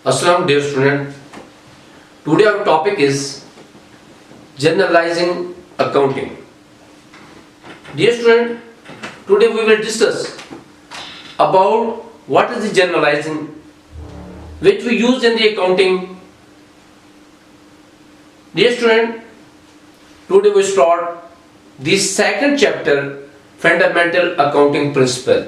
Assalamu dear student. Today our topic is generalizing accounting. Dear student, today we will discuss about what is the generalizing which we use in the accounting. Dear student, today we start the second chapter, fundamental accounting principle,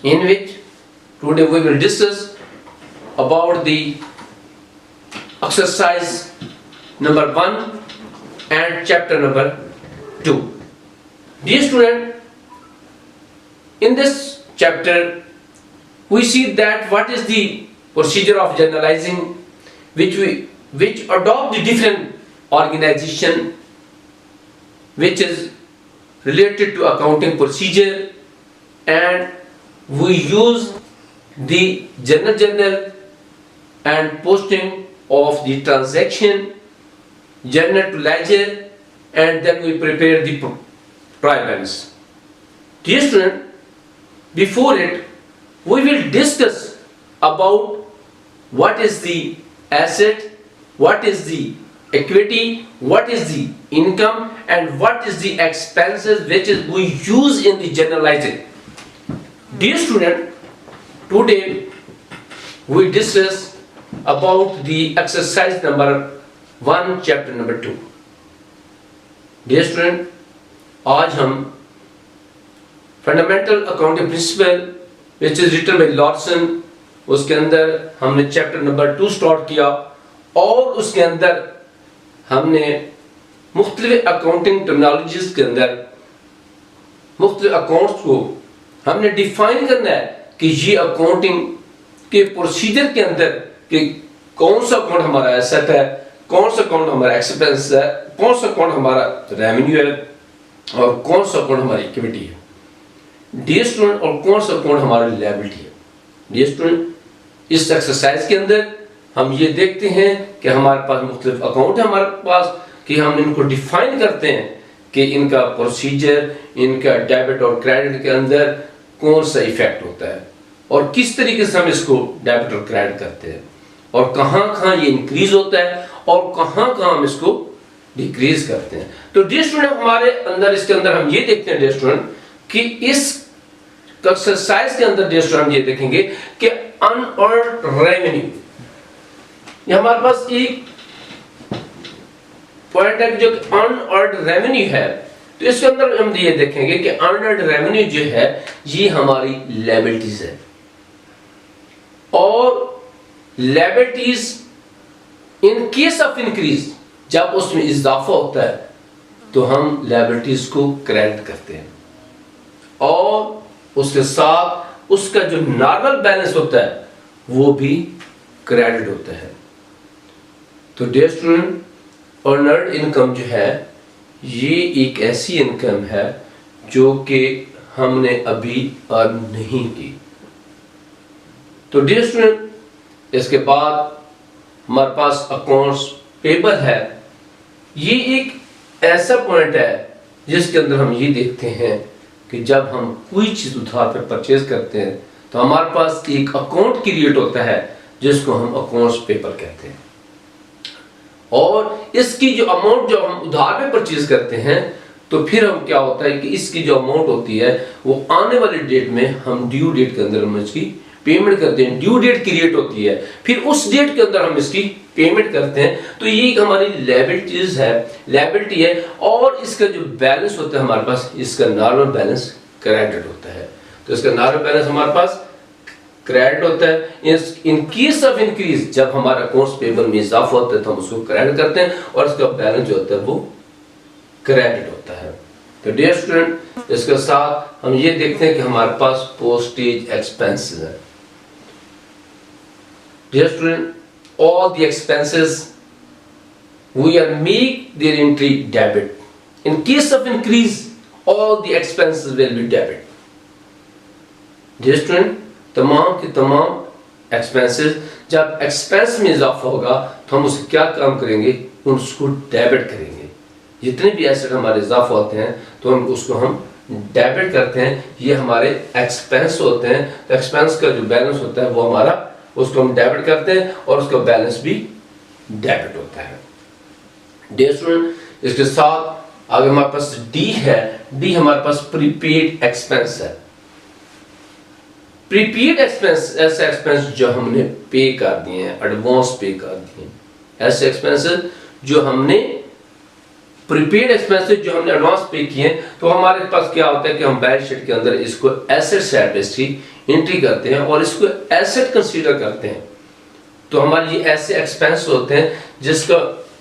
in which today we will discuss about the exercise number 1 and chapter number 2. Dear student, in this chapter we see that what is the procedure of generalizing, which adopt the different organization which is related to accounting procedure, and we use the journal and posting of the transaction, journal to ledger, and then we prepare the trial balance. Dear student, before it we will discuss about what is the asset, what is the equity, what is the income, and what is the expenses which is we use in the generalizing. Dear student, today we discuss about the exercise number 1 chapter number 2. Dear student, आज हम fundamental accounting principle which is written by Larson, उसके अंदर हमने chapter number 2 start किया और उसके अंदर हमने मुख्तलिफ अकाउंटिंग टर्मिनोलॉजीज के अंदर मुख्तलिफ अकाउंट्स को हमने डिफाइन करना है कि ये अकाउंटिंग के प्रोसीजर के अंदर कि कौन सा अकाउंट हमारा एसेट है, कौन सा अकाउंट हमारा एक्सपेंस है, कौन सा अकाउंट हमारा रेवेन्यू है और कौन सा अकाउंट हमारी इक्विटी है, डियर स्टूडेंट, और कौन सा अकाउंट हमारा लायबिलिटी है. डियर स्टूडेंट, इस एक्सरसाइज के अंदर हम ये देखते हैं कि हमारे पास मुख्तलिफ अकाउंट है हमारे पास, कि हम इनको डिफाइन करते हैं कि इनका प्रोसीजर, इनका डेबिट और क्रेडिट के अंदर कौन सा इफेक्ट होता है और किस तरीके से हम इसको डेबिट और क्रेडिट करते हैं और कहाँ ये इंक्रीज होता है और कहाँ हम इसको डिक्रीज करते हैं. तो डियर स्टूडेंट, हमारे अंदर इसके अंदर हम ये देखते हैं डियर स्टूडेंट कि इस एक्सरसाइज के अंदर डियर स्टूडेंट हम ये देखेंगे कि अनअर्न्ड रेवेन्यू, ये हमारे पास एक पॉइंट है जो अनअर्न्ड रेवेन्यू है. तो इसके अंदर हम ये देखेंगे कि अनअर्न्ड रेवेन्यू जो है ये हमारी लायबिलिटीज है और liabilities in case of increase, जब उसमें इजाफा होता है तो हम लायबिलिटीज को क्रेडिट करते हैं और उसके साथ उसका जो नॉर्मल बैलेंस होता है वो भी क्रेडिट होता है. तो डियर स्टूडेंट, अर्नड इनकम जो है ये एक ऐसी इनकम है जो कि हमने अभी अर्न नहीं की. तो डियर स्टूडेंट, इसके बाद हमारे पास अकाउंट्स पेबल है. ये एक ऐसा पॉइंट है जिसके अंदर हम ये देखते हैं कि जब हम कोई चीज उधार पर परचेज करते हैं तो हमारे पास एक अकाउंट क्रिएट होता है जिसको हम अकाउंट्स पेबल कहते हैं और इसकी जो अमाउंट जो हम उधार पे परचेज करते हैं तो फिर हम क्या होता है कि इसकी जो अमाउंट होती है वो आने वाले डेट में हम ड्यू डेट के अंदर हम इसकी पेमेंट करते हैं. ड्यू डेट क्रिएट होती है, फिर उस डेट के अंदर हम इसकी पेमेंट करते हैं. तो ये हमारी लायबिलिटीज है, लायबिलिटी है और इसका जो बैलेंस होता है हमारे पास, इसका नॉर्मल बैलेंस क्रेडिट होता है. तो इसका नॉर्मल बैलेंस हमारे पास क्रेडिट होता है. इन केस ऑफ इंक्रीज, जब हमारा अकाउंट्स पेबल में इजाफा होता है तो हम उसको क्रेडिट करते हैं और इसका बैलेंस जो होता है वो क्रेडिट होता है. तो डियर स्टूडेंट, इसके साथ हम ये देखते हैं कि हमारे पास पोस्टेज एक्सपेंसेस है. Dear student, all the expenses we are make their entry debit. In case of increase, all the expenses will be debit. Dear student, तमाम के तमाम expenses, जब expense में इजाफा होगा तो हम उससे क्या काम करेंगे, उसको डेबिट करेंगे. जितने भी एसेट हमारे इजाफा होते हैं तो हम उसको डेबिट करते हैं. ये हमारे एक्सपेंस होते हैं. तो एक्सपेंस का जो बैलेंस होता है वो हमारा उसको हम डेबिट करते हैं और उसका बैलेंस भी डेबिट होता है। डियर स्टूडेंट, इसके साथ आगे हमारे पास डी है। डी हमारे पास प्रीपेड एक्सपेंस है। प्रीपेड एक्सपेंस ऐसे एक्सपेंस जो हमने पे कर दिए हैं, एडवांस पे कर दिए हैं, ऐसे एक्सपेंसेस जो हमने प्रीपेड एक्सपेंसेस जो हमने एडवांस पे किए हैं, तो हमारे पास क्या होता है कि हम बैलेंस शीट के अंदर इसको एसेट साइड पे इसकी एंट्री करते हैं और इसको एसेट कंसीडर करते हैं। तो हमारे ये ऐसे एक्सपेंस होते हैं जिसका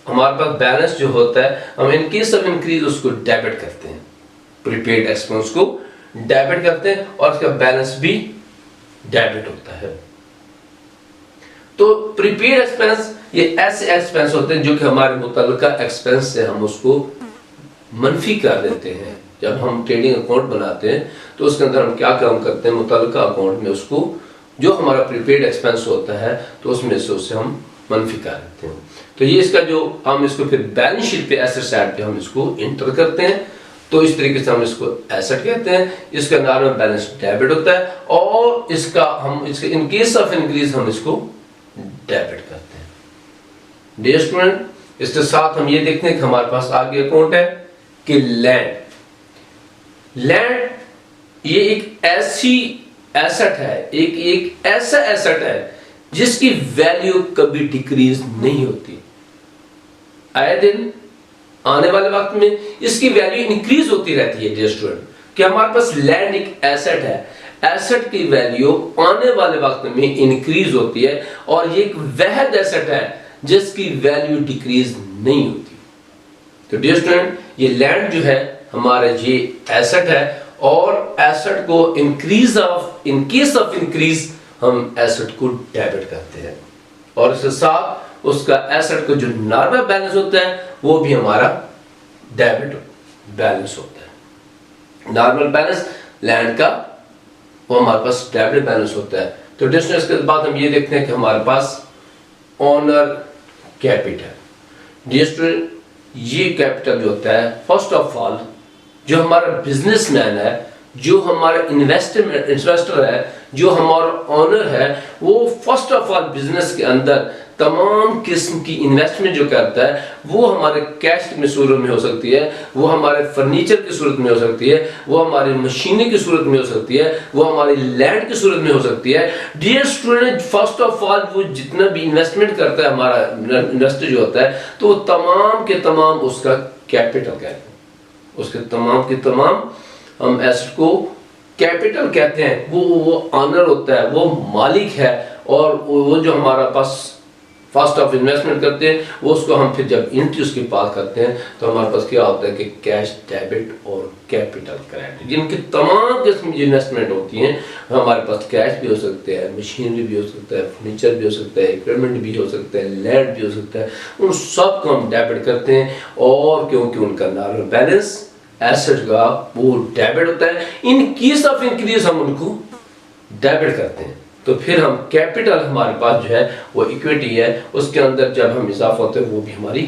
हमारे पास बैलेंस जो होता है, हम इन केस ऑफ इंक्रीज उसको डेबिट करते हैं, प्रीपेड एक्सपेंस को डेबिट करते हैं और उसका बैलेंस भी डेबिट होता है। तो प्रीपेड एक्सपेंस ये ऐसे एक्सपेंस होते हैं जो कि हमारे मुतल्लिका एक्सपेंस से हम उसको मनफी कर देते हैं। जब हम ट्रेडिंग अकाउंट बनाते हैं तो उसके अंदर हम क्या काम करते हैं, मुतल्लिका अकाउंट में उसको जो हमारा प्रीपेड एक्सपेंस होता है तो उसमें से उसे हम मनफी कर देते हैं। तो ये इसका जो हम इसको फिर बैलेंस शीट पे एसेट साइड पे हम इसको इंटर करते हैं। तो इस तरीके से हम इसको एसेट कहते हैं, इसका नॉर्मल बैलेंस डेबिट होता है और इसका हम इसके इन केस ऑफ इंक्रीज हम इसको डेबिट करते हैं। डियर स्टूडेंट, इसके साथ हम ये देखते हैं कि हमारे पास आगे अकाउंट है कि लैंड ये एक ऐसी एसेट है, एक ऐसा एसेट है जिसकी वैल्यू कभी डिक्रीज नहीं होती। आए दिन आने वाले वक्त में इसकी वैल्यू इंक्रीज होती रहती है। डियर स्टूडेंट, कि हमारे पास लैंड एक एसेट है, एसेट की वैल्यू आने वाले वक्त में इंक्रीज होती है और ये एक वहद एसेट है जिसकी वैल्यू डिक्रीज नहीं होती। तो डियर स्टूडेंट, ये लैंड जो है हमारे ये एसेट है और एसेट को इन केस ऑफ इंक्रीज हम एसेट को डेबिट करते हैं और इसके साथ उसका एसेट को जो नॉर्मल बैलेंस होता है वो भी हमारा डेबिट बैलेंस होता है। नॉर्मल बैलेंस लैंड का वो हमारे पास डेबिट बैलेंस होता है। तो डिस्टेंस के बाद हम ये देखते हैं कि हमारे पास ओनर कैपिटल। डियर स्टूडेंट, ये कैपिटल जो होता है, फर्स्ट ऑफ ऑल जो हमारा बिजनेसमैन है, जो हमारा इन्वेस्टर है, जो हमारा ओनर है, वो फर्स्ट ऑफ ऑल बिजनेस के अंदर तमाम किस्म की इन्वेस्टमेंट जो करता है वो हमारे कैश की सूरत में हो सकती है, वो हमारे फर्नीचर की सूरत में हो सकती है, वो हमारी मशीनें की सूरत में हो सकती है, वो हमारी लैंड की सूरत में हो सकती है। Dear student, first of all वो जितना भी इन्वेस्टमेंट करता है हमारा इन्वेस्टर जो होता है, तो वो तमाम के तमाम उसका कैपिटल कहते हैं। उसके तमाम के तमाम हम एसेट को कैपिटल कहते हैं। वो ऑनर होता है, वो मालिक है और वो जो हमारा पास फर्स्ट ऑफ इन्वेस्टमेंट करते हैं वो उसको हम फिर जब एंट्री उसके पास करते हैं तो हमारे पास क्या होता है कि कैश डेबिट और कैपिटल क्रेडिट, जिनकी तमाम किस्म की इन्वेस्टमेंट होती हैं। हमारे पास कैश भी हो सकते हैं, मशीनरी भी हो सकता है, फर्नीचर भी हो सकता है, इक्विपमेंट भी हो सकता है, लैंड भी हो सकता है, उन सब को हम डेबिट करते हैं और क्योंकि उनका नॉर्मल बैलेंस एसेट का वो डेबिट होता है, इन केस ऑफ इंक्रीज हम उनको डेबिट करते हैं। तो फिर हम कैपिटल हमारे पास जो है वो इक्विटी है, उसके अंदर जब हम इजाफा होते हैं वो भी हमारी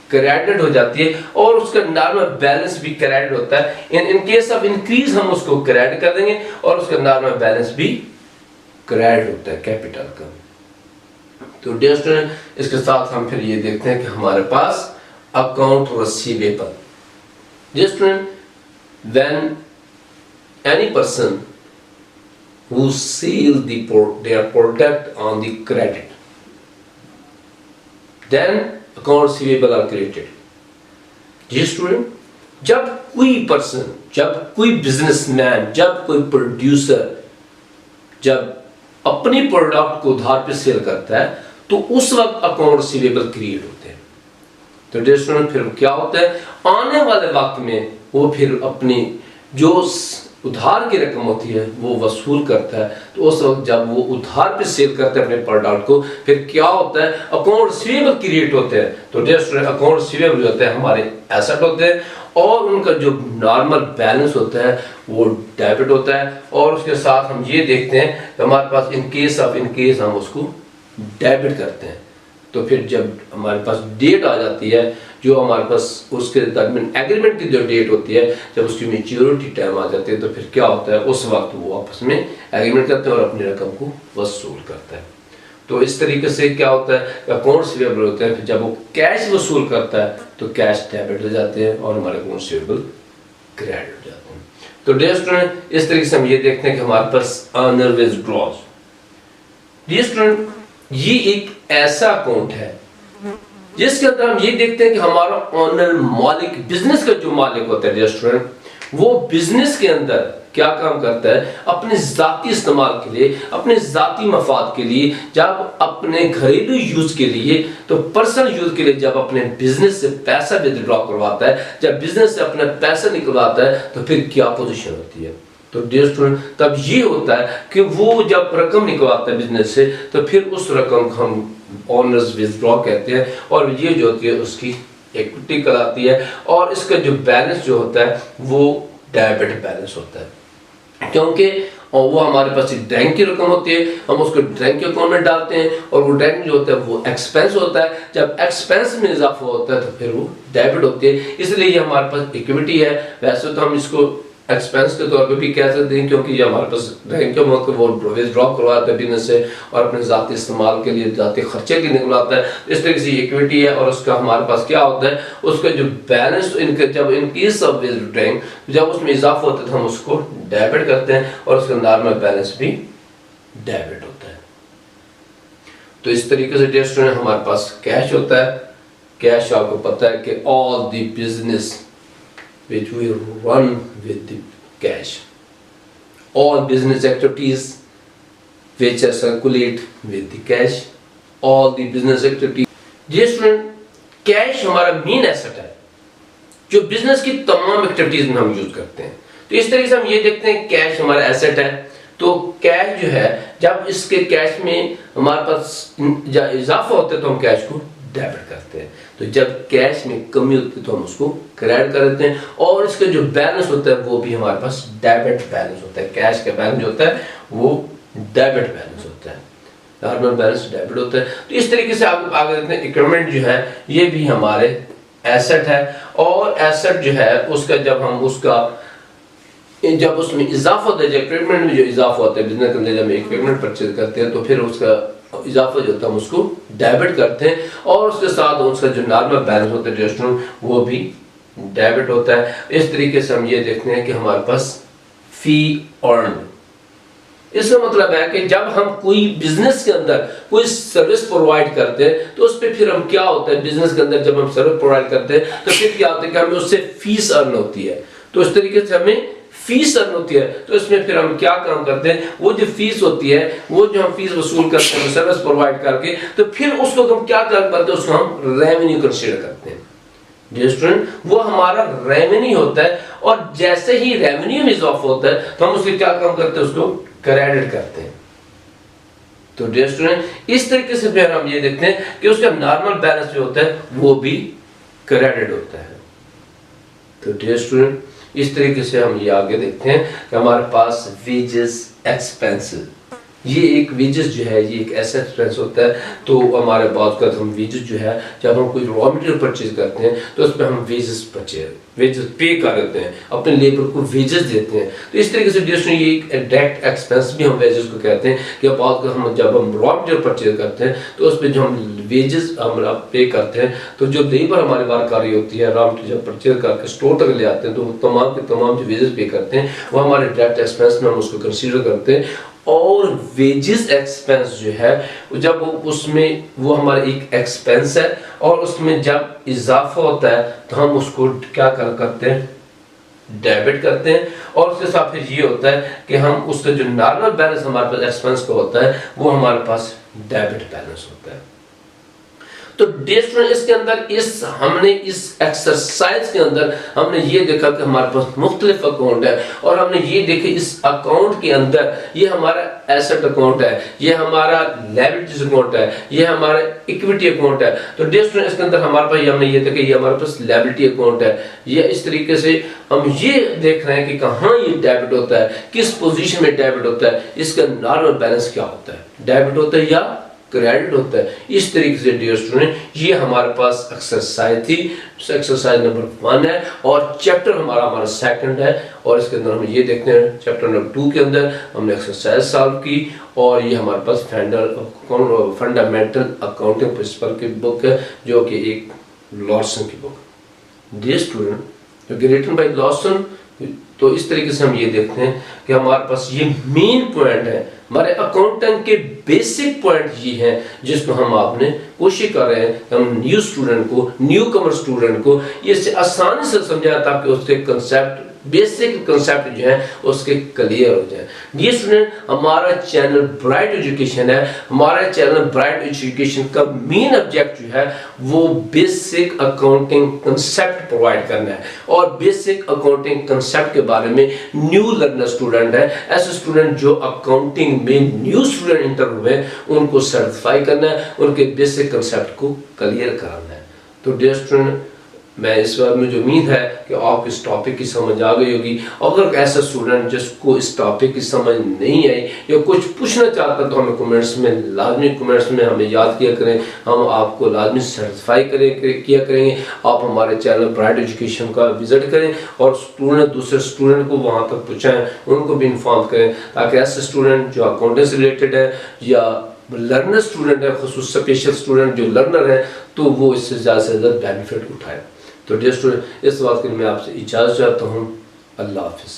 क्रेडिट हो जाती है और उसका नॉर्मल बैलेंस भी क्रेडिट होता है। इन केस ऑफ इंक्रीज हम उसको क्रेडिट कर देंगे और उसका नॉर्मल बैलेंस भी क्रेडिट होता है कैपिटल का। तो डियर स्टूडेंट, इसके साथ हम फिर ये देखते हैं कि हमारे पास account receivable. Dear student, when any person who sell their product on the credit, then account receivable are created. जी स्टूडेंट, जब कोई पर्सन, जब कोई बिजनेसमैन, जब कोई प्रोड्यूसर जब अपनी प्रोडक्ट को उधार पे सेल करता है तो उस वक्त अकाउंट रिसीवेबल क्रिएट होते हैं। तो डियर स्टूडेंट, फिर क्या होता है आने वाले वक्त में वो फिर अपनी जो उधार की रकम होती है वो वसूल करता है। तो उस वक्त जब वो उधार पे सेल करता है अपने प्रोडक्ट को, फिर क्या होता है अकाउंट रिसीवेबल क्रिएट होते हैं। तो डियर स्टूडेंट, अकाउंट रिसीवेबल जो होते हैं हमारे एसेट होते हैं और उनका जो नॉर्मल बैलेंस होता है वो डेबिट होता है और उसके साथ हम ये देखते हैं कि हमारे पास इन केस हम उसको डेबिट करते हैं। तो फिर जब हमारे पास डेट आ जाती है, जो हमारे पास उसके दरमियान एग्रीमेंट की जो डेट होती है, जब उसकी मैच्योरिटी टाइम आ जाती है तो फिर क्या होता है उस वक्त वो आपस में एग्रीमेंट करते हैं और अपनी रकम को वसूल करता है। तो इस तरीके से क्या होता है, अकाउंट्स रिसीवेबल होते हैं, जब वो कैश वसूल करता है तो कैश डेबिट हो जाते हैं और हमारे अकाउंट्स रिसीवेबल क्रेडिट हो जाते हैं। तो डियर स्टूडेंट, इस तरीके से हम ये देखते हैं कि हमारे पास अर्नर विथड्रॉज। डियर स्टूडेंट, ये एक ऐसा अकाउंट है जिसके अंदर हम ये देखते हैं कि हमारा ओनर, मालिक, बिजनेस का जो मालिक होता है डियर स्टूडेंट, वो बिजनेस के अंदर क्या काम करता है, अपने जाती इस्तेमाल के लिए, अपने जाती मफाद के लिए, जब अपने घरेलू यूज के लिए, तो पर्सनल यूज के लिए जब अपने बिजनेस से पैसा विदड्रॉ करवाता है, जब बिजनेस से अपना पैसा निकलवाता है, तो फिर क्या पोजीशन होती है। तो डियर स्टूडेंट, तब ये होता है कि वो जब रकम निकलवाता है बिजनेस से, तो फिर उस रकम को हम ओनर्स विथड्रॉ कहते हैं, और ये जो होती है उसकी इक्विटी कहलाती है, और इसका जो बैलेंस जो होता है वो डेबिट बैलेंस होता है, क्योंकि वो हमारे पास एक ड्रैंक की रकम होती है, हम उसको ड्रैंक के अकाउंट में डालते हैं, और वो ड्रैंक जो होता है वो एक्सपेंस होता है, जब एक्सपेंस में इजाफा होता है तो फिर वो डेबिट होती है, इसलिए ये हमारे पास इक्विटी है। वैसे तो हम इसको एक्सपेंस के तौर पे भी कह सकते हैं, क्योंकि ये हमारे पास ड्रैंक के अमाउंट को वो विथड्रॉ करवाता है बिजनेस से, और अपने जाती इस्तेमाल के लिए, जाती खर्चे के लिए निकलवाता है। इस तरीके से इक्विटी है, और उसका हमारे पास क्या होता है, उसका जो बैलेंस इनके जब इंक्रीज ऑफ ड्रैंक, जब उसमें इजाफा होता है तो हम उसको डेबिट करते हैं, और उसका नॉर्मल बैलेंस भी डेबिट होता है। तो इस तरीके से डियर स्टूडेंट हमारे पास कैश होता है। कैश आपको पता है कि all the business which we run with the cash, all business activities which are circulate with the cash, all the business activities। Dear student, cash हमारा मेन एसेट है जो बिजनेस की तमाम एक्टिविटीज में हम यूज करते हैं। तो इस तरीके से हम ये देखते हैं कैश हमारा एसेट है, तो कैश जो है, जब इसके कैश में हमारे पास इजाफा होता है तो हम कैश को डेबिट करते हैं, तो जब कैश में कमी होती है तो हम उसको क्रेडिट कर देते हैं, और इसका जो बैलेंस होता है वो भी हमारे पास डेबिट बैलेंस होता है। कैश का बैलेंस जो होता है वो डेबिट बैलेंस होता है, नॉर्मल बैलेंस डेबिट होता है। तो इस तरीके से आप आगे देखते हैं इक्विपमेंट जो है ये भी हमारे एसेट है, और एसेट जो है उसका जब हम उसका जब उसमें इजाफा होता है, जब इक्विपमेंट में जो इजाफा होता है बिजनेस के अंदर, जब इक्विपमेंट परचेज करते हैं तो फिर उसका इजाफा जो होता है हम उसको डेबिट करते हैं, और उसके साथ उसका जो नॉर्मल बैलेंस होता है रेस्टोरेंट वो भी डेबिट होता है। इस तरीके से हम ये देखते हैं कि हमारे पास फी अर्न, इसका मतलब है कि जब हम कोई बिजनेस के अंदर कोई सर्विस प्रोवाइड करते हैं तो उस पर फिर हम क्या होता है, बिजनेस के अंदर जब हम सर्विस प्रोवाइड करते हैं तो फिर क्या होता है कि हमें उससे फीस अर्न होती है। तो इस तरीके से हमें फीस अर्न होती है, तो इसमें फिर हम क्या काम करते हैं, वो जो फीस होती है, वो जो हम फीस वसूल करते हैं सर्विस प्रोवाइड करके, तो फिर उसको हम क्या करते हैं, उसको हम रेवेन्यू कंसीडर करते हैं। डियर स्टूडेंट, वो हमारा रेवेन्यू होता है, और जैसे ही रेवेन्यू में इजाफा होता है तो हम उसके क्या काम करते हैं, उसको क्रेडिट करते हैं। तो डियर स्टूडेंट, इस तरीके से फिर हम ये देखते हैं कि उसका नॉर्मल बैलेंस जो होता है वो भी क्रेडिट होता है। तो डियर स्टूडेंट, इस तरीके से हम ये आगे देखते हैं कि हमारे पास वेजेस एक्सपेंसेस, ये एक वेजेस जो है ये एक ऐसा एक्सपेंस होता है। तो हमारे पास का हम वेजेस जो है, जब हम कोई रॉ मटेरियल परचेज करते हैं तो उस पर हम वेजेस पे कर देते हैं, अपने लेबर को वेजेस देते हैं। तो इस तरीके से ये एक डायरेक्ट एक्सपेंस भी हम वेजेस को कहते हैं कि हम जब हम रॉ मटेरियल परचेज करते हैं तो उस पर जो हम वेजेस हम पे करते हैं, तो जो लेबर हमारी वर्क आ रही होती है, रॉ मटेरियल जब परचेज करके स्टोर तक ले आते हैं, तो तमाम के तमाम जो वेजेस पे करते हैं वो हमारे डायरेक्ट एक्सपेंस में हम उसको कंसीडर करते हैं। और वेजेस एक्सपेंस जो है जब उसमें वो हमारा एक एक्सपेंस है, और उसमें जब इजाफा होता है तो हम उसको क्या करते हैं, डेबिट करते हैं। और उसके साथ फिर ये होता है कि हम उसका जो नॉर्मल बैलेंस हमारे पास एक्सपेंस का होता है वो हमारे पास डेबिट बैलेंस होता है। तो डियर इसके अंदर हमने इस एक्सरसाइज के अंदर हमने ये देखा कि हमारे पास मुख्तलिफ अकाउंट है, और हमने ये देखे इस अकाउंट के अंदर ये हमारा एसेट अकाउंट है, ये हमारा लायबिलिटीज अकाउंट है, ये हमारा इक्विटी अकाउंट है। तो डियर इसके अंदर हमारे पास हमने ये देखा ये हमारे पास लायबिलिटी अकाउंट है। ये इस तरीके से हम ये देख रहे हैं कि कहाँ ये डेबिट होता है, किस पोजीशन में डेबिट होता है, इसका नॉर्मल बैलेंस क्या होता है, डेबिट होता है या क्रेडिट होता है। इस तरीके से डियर स्टूडेंट ये हमारे पास एक्सरसाइज थी, एक्सरसाइज नंबर 1 है और चैप्टर हमारा सेकंड है। और इसके अंदर हम ये देखते हैं चैप्टर नंबर 2 के अंदर हमने एक्सरसाइज सॉल्व की और ये हमारे पास फंडामेंटल अकाउंटिंग प्रिंसिपल की बुक है जो कि एक लॉर्सन की बुक। डियर स्टूडेंट जो कि रिटन बाय लॉर्सन, तो इस तरीके से हम ये देखते हैं कि हमारे पास ये मेन पॉइंट है, हमारे अकाउंटेंट के बेसिक पॉइंट ये है जिसको हम आपने कोशिश कर रहे हैं कि हम न्यू स्टूडेंट को, न्यू कमर स्टूडेंट को ये आसानी से समझाएं ताकि उसके कंसेप्ट, बेसिक कंसेप्ट जो है उसके क्लियर हो जाए। डियर स्टूडेंट हमारा चैनल ब्राइट एजुकेशन है। हमारा चैनल ब्राइट एजुकेशन का मेन ऑब्जेक्ट जो है वो बेसिक अकाउंटिंग कंसेप्ट प्रोवाइड करना है और बेसिक अकाउंटिंग कंसेप्ट के बारे में न्यू लर्नर स्टूडेंट है, ऐसे स्टूडेंट जो अकाउंटिंग में न्यू स्टूडेंट इंटर हुए उनको सर्टिफाई करना है, उनके बेसिक कंसेप्ट को क्लियर कराना है। तो डियर स्टूडेंट मैं इस बार मुझे उम्मीद है कि आपको इस टॉपिक की समझ आ गई होगी। अगर ऐसा स्टूडेंट जिसको इस टॉपिक की समझ नहीं आई या कुछ पूछना चाहता तो हमें कमेंट्स में लाजमी कमेंट्स में हमें याद किया करें, हम आपको लाजमी सर्टिफाई किया करेंगे। आप हमारे चैनल ब्राइट एजुकेशन का विजिट करें और स्टूडेंट दूसरे स्टूडेंट को वहाँ तक पहुँचाएँ, उनको भी इन्फॉर्म करें ताकि ऐसे स्टूडेंट जो अकाउंटिंग से रिलेटेड है या लर्नर स्टूडेंट है, खुसूस स्पेशल स्टूडेंट जो लर्नर है, तो वो इससे ज़्यादा से ज़्यादा बेनिफिट उठाए। तो डियर स्टूडेंट इस बात के लिए मैं आपसे इजाज़त चाहता हूँ। अल्लाह हाफिज़।